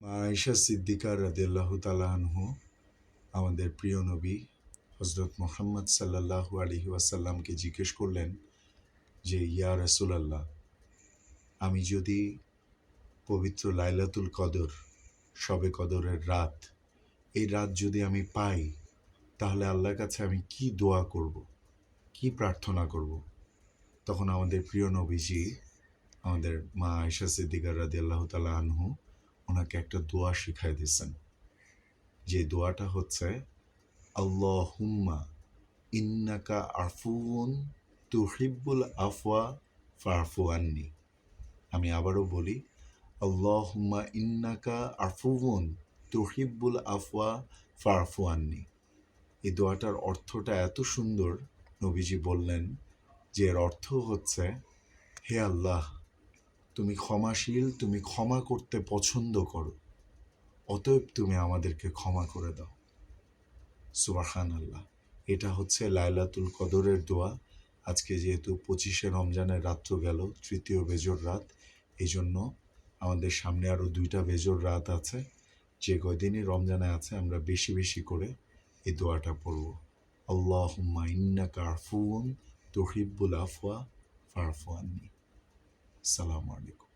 মা আয়েশা সিদ্দিকা রাদিয়াল্লাহু তাআলা আনহু আমাদের প্রিয় নবী হযরত মুহাম্মদ সাল্লাল্লাহু আলাইহি ওয়াসাল্লামকে জিজ্ঞেস করলেন যে, ইয়া রাসূলাল্লাহ, আমি যদি পবিত্র লাইলাতুল কদর, শবে কদরের রাত, এই রাত যদি আমি পাই, তাহলে আল্লাহর কাছে আমি কি দোয়া করব? কি প্রার্থনা করব? তখন আমাদের প্রিয় নবীজি, আমাদের মা আয়েশা সিদ্দিকা রাদিয়াল্লাহু তাআলা আনহু ওনাকে একটা দোয়া শিখায় দিয়েছেন। যে দোয়াটা হচ্ছে, আল্লাহুম্মা ইন্নাকা আফুউন তুহিব্বুল আফওয়া ফাআফু আন্নি। আমি আবারও বলি, আল্লাহুম্মা ইন্নাকা আফুউন তুহিব্বুল আফওয়া ফাআফু আন্নি। এই দোয়াটার অর্থটা এত সুন্দর, নবীজি বললেন যে এর অর্থ হচ্ছে, হে আল্লাহ, তুমি ক্ষমাশীল, তুমি ক্ষমা করতে পছন্দ করো, অতএব তুমি আমাদেরকে ক্ষমা করে দাও। সুবহানাল্লাহ। এটা হচ্ছে লাইলাতুল কদরের দোয়া। আজকে যেহেতু 25শে রমজানের রাত্র গেল, তৃতীয় বেজর রাত, এই জন্য আমাদের সামনে আরও 2টা বেজর রাত আছে। যে কয়দিনই রমজানে আছে আমরা বেশি বেশি করে এই দোয়াটা পড়ব। আল্লাহুম্মা ইন্নাকা আফুউন তুহিব্বুল আফওয়া ফাআফু আন্নি। আসসালামু আলাইকুম।